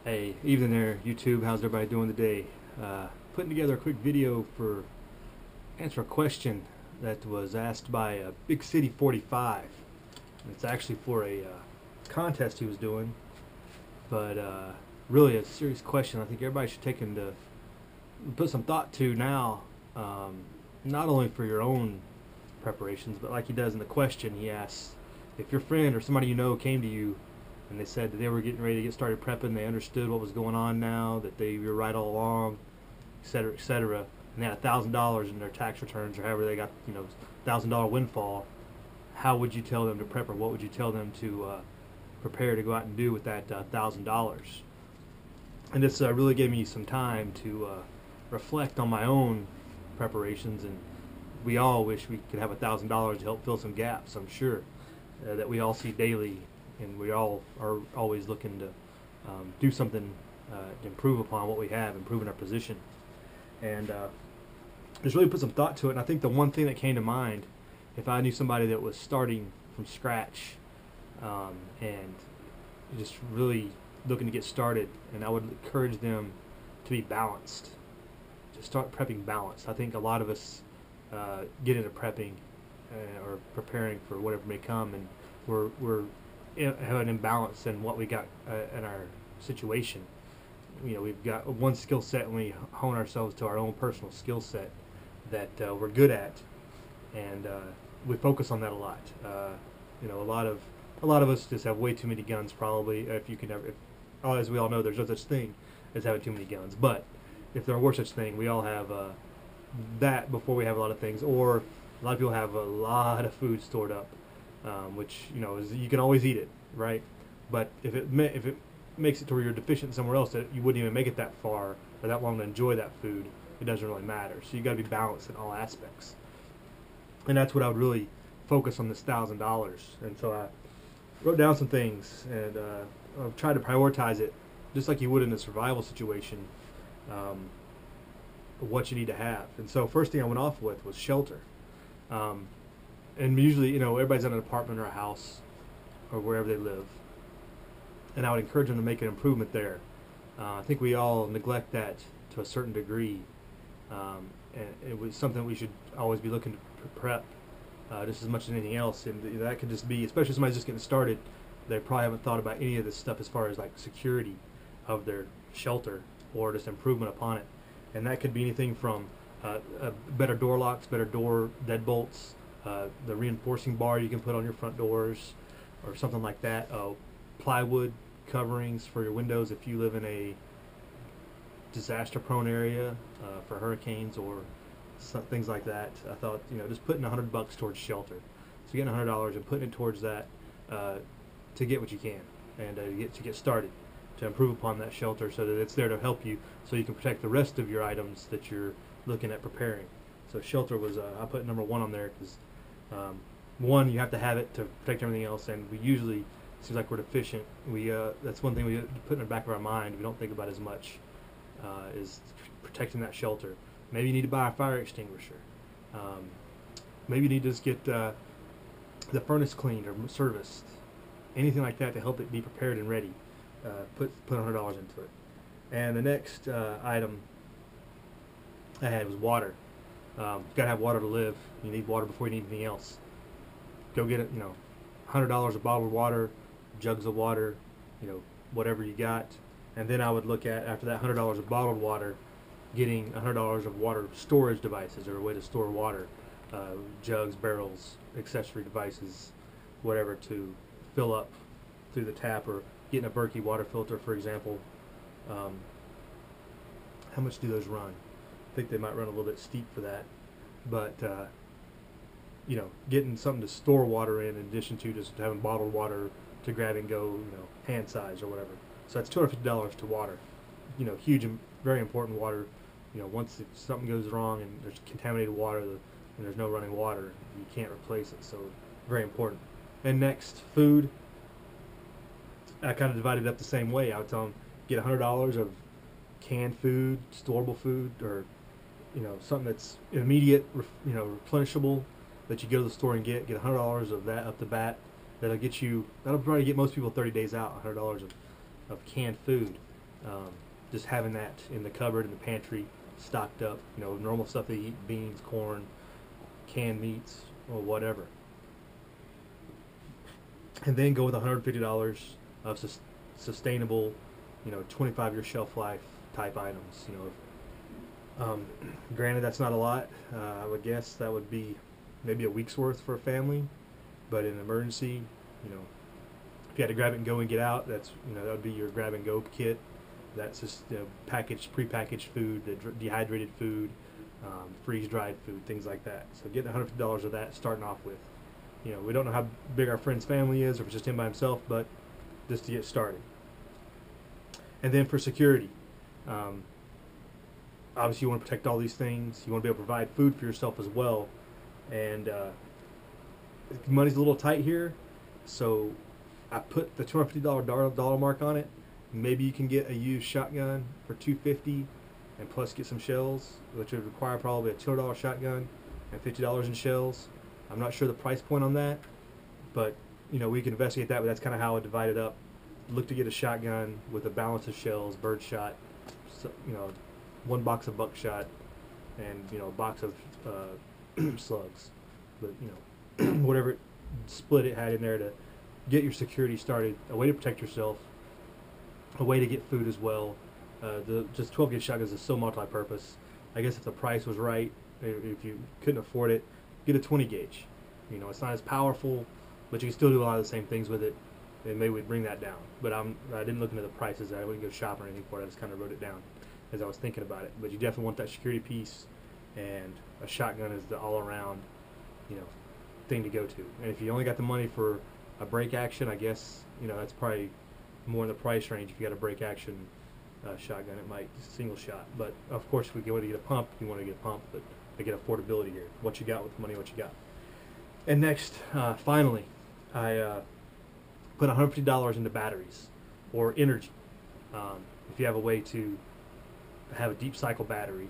Hey, evening there, YouTube. How's everybody doing today? Putting together a quick video for answer a question that was asked by BigCityTexas45. It's actually for a contest he was doing, but really a serious question. I think everybody should take into put some thought to now, not only for your own preparations, but like he does in the question, he asks if your friend or somebody you know came to you and they said that they were getting ready to get started prepping, they understood what was going on now, that they were right all along, et cetera, and they had $1,000 in their tax returns or however they got, $1,000 windfall. How would you tell them to prep, or what would you tell them to prepare to go out and do with that $1,000? And this really gave me some time to reflect on my own preparations, and we all wish we could have $1,000 to help fill some gaps, I'm sure, that we all see daily, and we all are always looking to do something to improve upon what we have, improve in our position. And just really put some thought to it, and I think the one thing that came to mind, if I knew somebody that was starting from scratch and just really looking to get started, and I would encourage them to be balanced, to start prepping balanced. I think a lot of us get into prepping or preparing for whatever may come, and we're have an imbalance in what we got in our situation. We've got one skill set, and we hone ourselves to our own personal skill set that we're good at, and we focus on that a lot. A lot of us just have way too many guns. Probably, if you can ever, as we all know, there's no such thing as having too many guns. But if there were such thing, we all have that before we have a lot of things. Or a lot of people have a lot of food stored up, which is, you can always eat it, right? But if it makes it to where you're deficient somewhere else, that you wouldn't even make it that far or that long to enjoy that food, it doesn't really matter. So you got to be balanced in all aspects, and that's what I would really focus on, this $1,000. And so I wrote down some things, and I've tried to prioritize it just like you would in a survival situation, what you need to have. And so first thing I went off with was shelter. And usually, everybody's in an apartment or a house or wherever they live, and I would encourage them to make an improvement there. I think we all neglect that to a certain degree, and it was something we should always be looking to prep just as much as anything else. And that could just be, especially if somebody's just getting started, they probably haven't thought about any of this stuff as far as like security of their shelter or just improvement upon it. And that could be anything from better door locks, better door deadbolts, the reinforcing bar you can put on your front doors, or something like that. Plywood coverings for your windows if you live in a disaster-prone area for hurricanes or things like that. I thought, just putting $100 towards shelter. So getting $100 and putting it towards that to get what you can, and to get started, to improve upon that shelter so that it's there to help you, so you can protect the rest of your items that you're looking at preparing. So shelter was, I put number one on there because one, you have to have it to protect everything else, and we usually, it seems like we're deficient. That's one thing we put in the back of our mind, we don't think about as much, is protecting that shelter. Maybe you need to buy a fire extinguisher. Maybe you need to just get the furnace cleaned or serviced. Anything like that to help it be prepared and ready. Put $100 into it. And the next item I had was water. You gotta have water to live. You need water before you need anything else. Go get it. $100 a bottle of water, jugs of water, whatever you got. And then I would look at, after that $100 of bottled water, getting $100 of water storage devices, or a way to store water, jugs, barrels, accessory devices, whatever, to fill up through the tap, or getting a Berkey water filter, for example. How much do those run? I think they might run a little bit steep for that, but getting something to store water in addition to just having bottled water to grab and go, hand size or whatever. So that's $250 to water. Huge and very important water. Once something goes wrong and there's contaminated water, and there's no running water, you can't replace it. So very important. And next, food. I kind of divided it up the same way. I would tell them, get $100 of canned food, storable food, or something that's immediate, replenishable, that you go to the store and get $100 of that up the bat. That'll probably get most people 30 days out. $100 of canned food. Just having that in the cupboard, in the pantry, stocked up, normal stuff they eat, beans, corn, canned meats, or whatever. And then go with $150 of sustainable, 25-year shelf life type items. Granted, that's not a lot. I would guess that would be maybe a week's worth for a family, but in an emergency, if you had to grab it and go and get out, that would be your grab and go kit. That's just prepackaged food, the dehydrated food, freeze-dried food, things like that. So getting $150 of that, starting off with. We don't know how big our friend's family is, or if it's just him by himself, but just to get started. And then for security, obviously you want to protect all these things. You want to be able to provide food for yourself as well. And money's a little tight here, so I put the $250 dollar mark on it. Maybe you can get a used shotgun for $250 and plus get some shells, which would require probably a $200 shotgun and $50 in shells. I'm not sure the price point on that, but we can investigate that. But that's kind of how I divide it up. Look to get a shotgun with a balance of shells, birdshot, one box of buckshot, and a box of slugs. But whatever split it had in there to get your security started, a way to protect yourself, a way to get food as well. Just 12 gauge shotguns is so multi-purpose. I guess if the price was right, if you couldn't afford it, get a 20 gauge. It's not as powerful, but you can still do a lot of the same things with it, and maybe we'd bring that down. But I didn't look into the prices. I wouldn't go shopping or anything for it. I just kind of wrote it down as I was thinking about it. But you definitely want that security piece, and a shotgun is the all-around, thing to go to. And if you only got the money for a break action, I guess that's probably more in the price range. If you got a break action shotgun, it might single shot. But of course, if we want to get a pump, you want to get a pump. But to get affordability here, what you got with the money, what you got. And next, finally, I put $150 into batteries or energy. If you have a way to have a deep cycle battery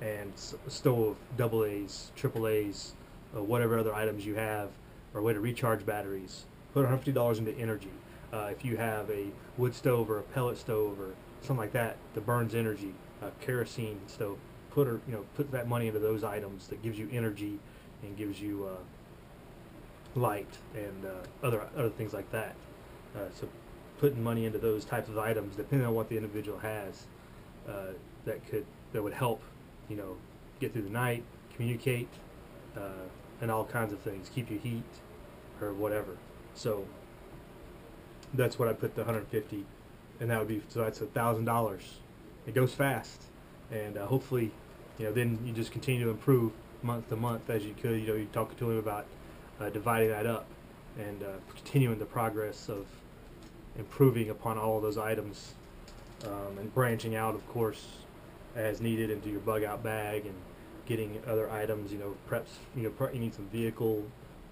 and a stove, AA's, AAA's, whatever other items you have, or a way to recharge batteries, put $150 into energy. If you have a wood stove or a pellet stove or something like that burns energy, a kerosene stove, put that money into those items that gives you energy and gives you light and other things like that. So putting money into those types of items, depending on what the individual has, that would help, get through the night, communicate, and all kinds of things, keep you heat or whatever. So that's what I put the 150, and that would be, so that's $1,000. It goes fast, and hopefully, then you just continue to improve month to month as you could. You talk to him about dividing that up and continuing the progress of improving upon all of those items, and branching out, of course, as needed into your bug out bag and getting other items. Preps. You need some vehicle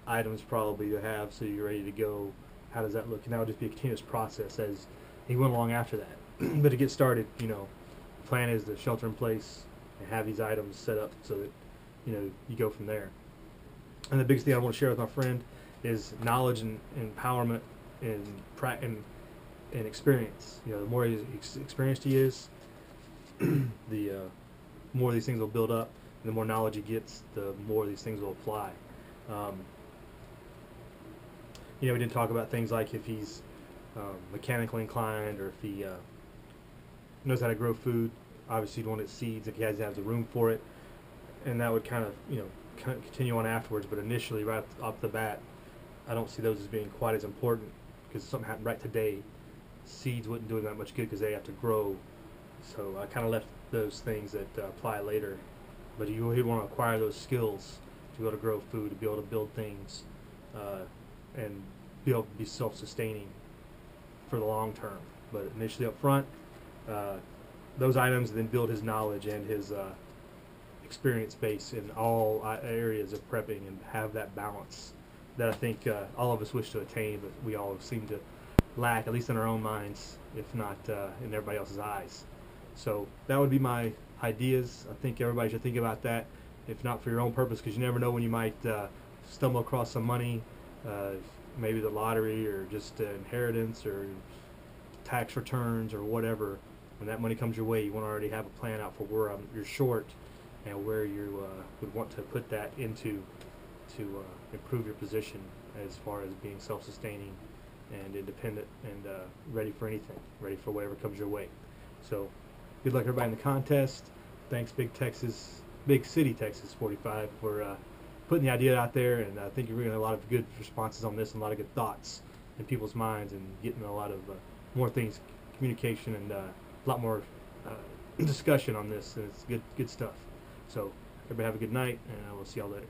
items probably to have so you're ready to go. How does that look? And that would just be a continuous process as he went along after that. But to get started, the plan is to shelter in place and have these items set up so that you go from there. And the biggest thing I want to share with my friend is knowledge and empowerment and experience. The more experienced he is, the more these things will build up, and the more knowledge he gets, the more these things will apply. We didn't talk about things like if he's mechanically inclined, or if he knows how to grow food. Obviously, you'd want it seeds if he has the room for it, and that would kind of continue on afterwards. But initially, right off the bat, I don't see those as being quite as important, because if something happened right today, seeds wouldn't do that much good because they have to grow. So I kind of left those things that apply later. But you want to acquire those skills to be able to grow food, to be able to build things, and be able to be self-sustaining for the long term. But initially up front, those items, and then build his knowledge and his experience base in all areas of prepping, and have that balance that I think all of us wish to attain, but we all seem to lack, at least in our own minds, if not in everybody else's eyes. So that would be my ideas. I think everybody should think about that, if not for your own purpose, because you never know when you might stumble across some money, maybe the lottery, or just inheritance, or tax returns, or whatever, when that money comes your way, you want to already have a plan out for where you're short and where you would want to put that into to improve your position as far as being self-sustaining and independent and ready for anything, ready for whatever comes your way. So good luck everybody in the contest. Thanks Big City Texas 45 for putting the idea out there, and I think you're getting a lot of good responses on this and a lot of good thoughts in people's minds, and getting a lot of more things, communication, and a lot more discussion on this, and it's good stuff. So everybody have a good night, and we'll see y'all later.